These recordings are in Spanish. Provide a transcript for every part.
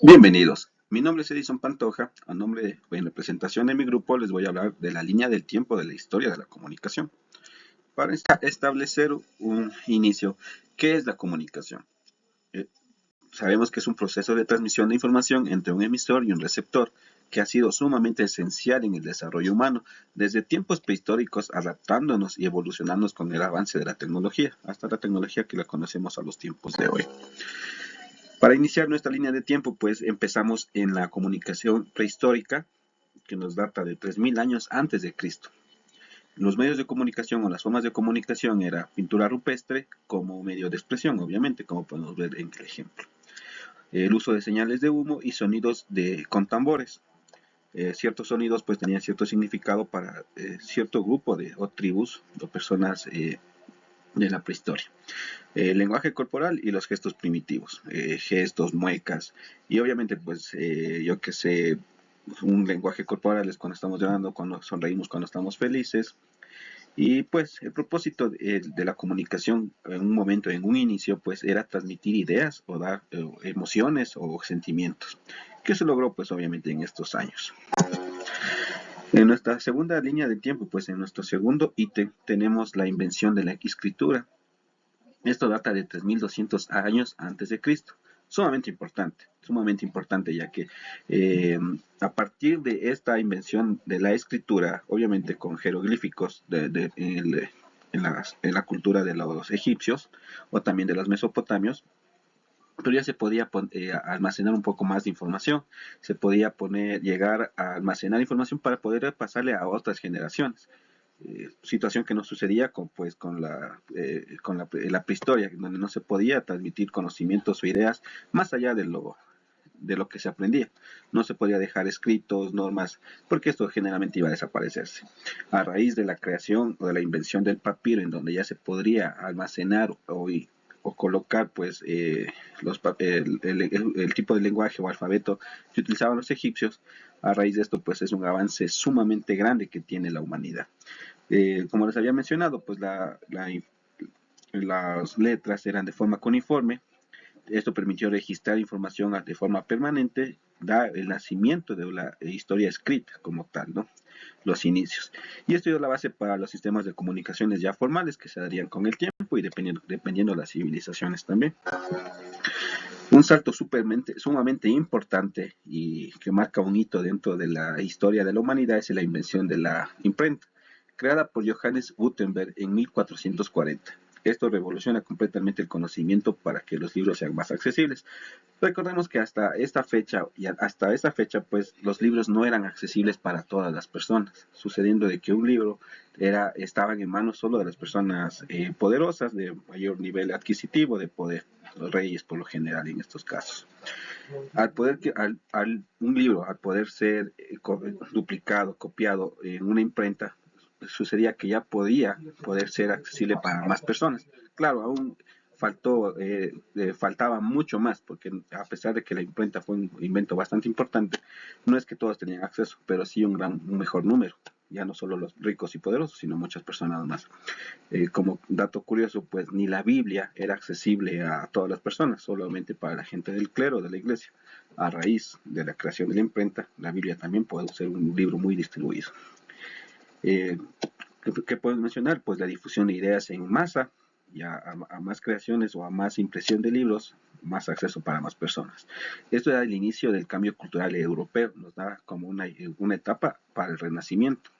Bienvenidos. Mi nombre es Edison Pantoja. En representación de mi grupo les voy a hablar de la línea del tiempo de la historia de la comunicación. Para establecer un inicio, ¿qué es la comunicación? Eh, Sabemos que es un proceso de transmisión de información entre un emisor y un receptor que ha sido sumamente esencial en el desarrollo humano desde tiempos prehistóricos, adaptándonos y evolucionándonos con el avance de la tecnología, hasta la tecnología que la conocemos a los tiempos de hoy. Para iniciar nuestra línea de tiempo, pues empezamos en la comunicación prehistórica, que nos data de 3000 años antes de Cristo. Los medios de comunicación o las formas de comunicación era pintura rupestre como medio de expresión, obviamente, como podemos ver en el ejemplo. El uso de señales de humo y sonidos con tambores. Ciertos sonidos pues tenían cierto significado para cierto grupo o tribus o personas de la prehistoria. El lenguaje corporal y los gestos primitivos, gestos, muecas, y obviamente pues yo que sé, un lenguaje corporal es cuando estamos llorando, cuando sonreímos, cuando estamos felices. Y pues el propósito de la comunicación en un momento, en un inicio, pues era transmitir ideas o dar emociones o sentimientos, que se logró pues obviamente en estos años. En nuestra segunda línea de tiempo, pues en nuestro segundo ítem tenemos la invención de la escritura. Esto data de 3200 años antes de Cristo. Sumamente importante, ya que a partir de esta invención de la escritura, obviamente con jeroglíficos en la cultura de los egipcios o también de los mesopotamios, pero ya se podía almacenar un poco más de información, se podía llegar a almacenar información para poder pasarle a otras generaciones. Situación que no sucedía con la prehistoria, donde no se podía transmitir conocimientos o ideas más allá de lo que se aprendía. No se podía dejar escritos, normas, porque esto generalmente iba a desaparecerse. A raíz de la creación o de la invención del papiro, en donde ya se podría almacenar o colocar pues el tipo de lenguaje o alfabeto que utilizaban los egipcios, a raíz de esto pues es un avance sumamente grande que tiene la humanidad. Como les había mencionado, pues las letras eran de forma cuneiforme. Esto permitió registrar información de forma permanente, da el nacimiento de la historia escrita como tal, ¿no? Los inicios. Y esto dio la base para los sistemas de comunicaciones ya formales que se darían con el tiempo y dependiendo de las civilizaciones también. Un salto sumamente importante y que marca un hito dentro de la historia de la humanidad es la invención de la imprenta, creada por Johannes Gutenberg en 1440. Esto revoluciona completamente el conocimiento para que los libros sean más accesibles. Recordemos que hasta esta fecha, pues los libros no eran accesibles para todas las personas, sucediendo de que un libro estaban en manos solo de las personas poderosas, de mayor nivel adquisitivo, de poder, los reyes por lo general en estos casos. Un libro, al poder ser duplicado, copiado en una imprenta, sucedía que ya podía poder ser accesible para más personas. Claro, aún faltaba mucho más, porque a pesar de que la imprenta fue un invento bastante importante, no es que todos tenían acceso, pero sí un mejor número, ya no solo los ricos y poderosos, sino muchas personas más. Como dato curioso, pues ni la Biblia era accesible a todas las personas, solamente para la gente del clero de la iglesia. A raíz de la creación de la imprenta, la Biblia también puede ser un libro muy distribuido. Eh, ¿Qué podemos mencionar? Pues la difusión de ideas en masa, ya a más creaciones o a más impresión de libros, más acceso para más personas. Esto era el inicio del cambio cultural europeo, nos da como una etapa para el renacimiento.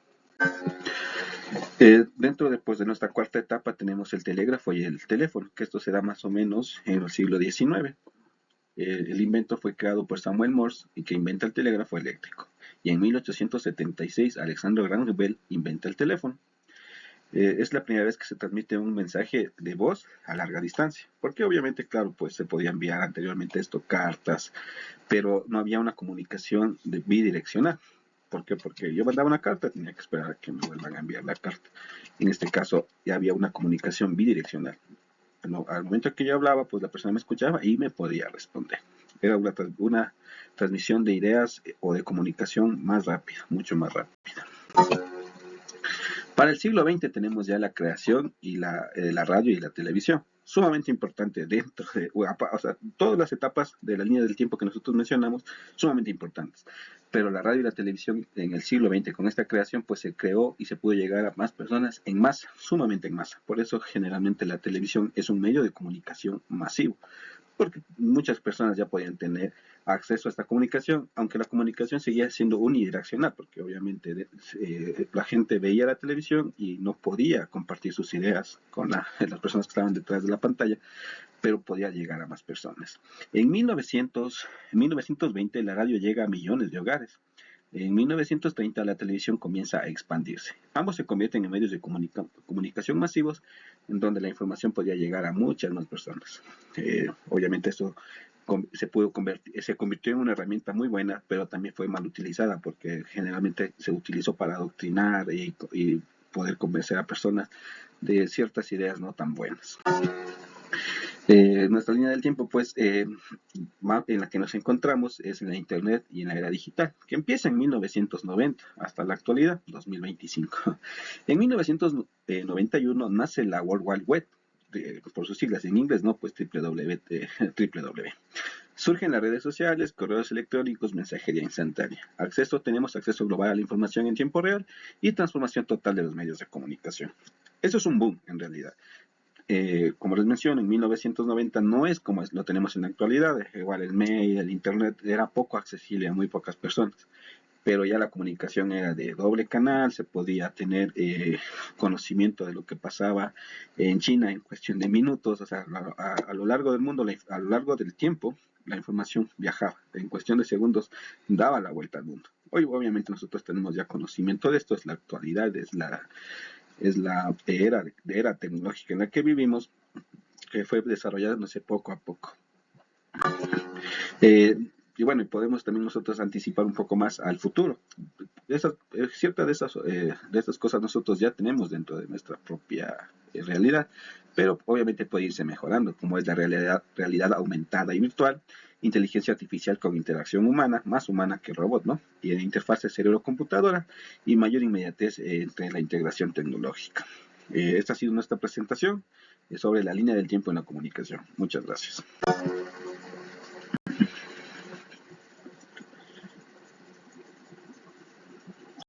Dentro de nuestra cuarta etapa tenemos el telégrafo y el teléfono, que esto se da más o menos en el siglo XIX. El invento fue creado por Samuel Morse y que inventa el telégrafo eléctrico. Y en 1876 Alexander Graham Bell inventa el teléfono. Es la primera vez que se transmite un mensaje de voz a larga distancia, porque obviamente, claro, pues se podía enviar anteriormente esto, cartas, pero no había una comunicación bidireccional. ¿Por qué? Porque yo mandaba una carta, tenía que esperar a que me vuelvan a enviar la carta. En este caso ya había una comunicación bidireccional. No, al momento que yo hablaba, pues la persona me escuchaba y me podía responder. Era una transmisión de ideas o de comunicación más rápida, mucho más rápida. Para el siglo XX tenemos ya la creación y la radio y la televisión, sumamente importante dentro de, o sea, todas las etapas de la línea del tiempo que nosotros mencionamos, sumamente importantes. Pero la radio y la televisión en el siglo XX, con esta creación, pues se creó y se pudo llegar a más personas en masa, sumamente en masa. Por eso generalmente la televisión es un medio de comunicación masivo, porque muchas personas ya podían tener acceso a esta comunicación, aunque la comunicación seguía siendo unidireccional, porque obviamente la gente veía la televisión y no podía compartir sus ideas con las personas que estaban detrás de la pantalla, pero podía llegar a más personas. En 1920 la radio llega a millones de hogares. En 1930 la televisión comienza a expandirse. Ambos se convierten en medios de comunicación masivos en donde la información podía llegar a muchas más personas. Obviamente esto se convirtió en una herramienta muy buena, pero también fue mal utilizada porque generalmente se utilizó para adoctrinar y poder convencer a personas de ciertas ideas no tan buenas. Nuestra línea del tiempo, pues, en la que nos encontramos es en la Internet y en la era digital, que empieza en 1990 hasta la actualidad, 2025. En 1991 nace la World Wide Web, por sus siglas en inglés, ¿no? Pues www. Surgen las redes sociales, correos electrónicos, mensajería instantánea. Tenemos acceso global a la información en tiempo real y transformación total de los medios de comunicación. Eso es un boom, en realidad. Como les menciono, en 1990 no es como lo tenemos en la actualidad. Igual el mail, el internet era poco accesible a muy pocas personas, pero ya la comunicación era de doble canal, se podía tener conocimiento de lo que pasaba en China en cuestión de minutos, o sea, a lo largo del mundo, a lo largo del tiempo, la información viajaba, en cuestión de segundos daba la vuelta al mundo. Hoy obviamente nosotros tenemos ya conocimiento de esto, es la actualidad, es la era tecnológica en la que vivimos, que fue desarrollándose poco a poco. Eh, y bueno, podemos también nosotros anticipar un poco más al futuro. Ciertas de estas cosas nosotros ya tenemos dentro de nuestra propia realidad, pero obviamente puede irse mejorando, como es la realidad aumentada y virtual, inteligencia artificial con interacción humana, más humana que robot, ¿no? Y interfase cerebro-computadora y mayor inmediatez entre la integración tecnológica. Esta ha sido nuestra presentación sobre la línea del tiempo en la comunicación. Muchas gracias.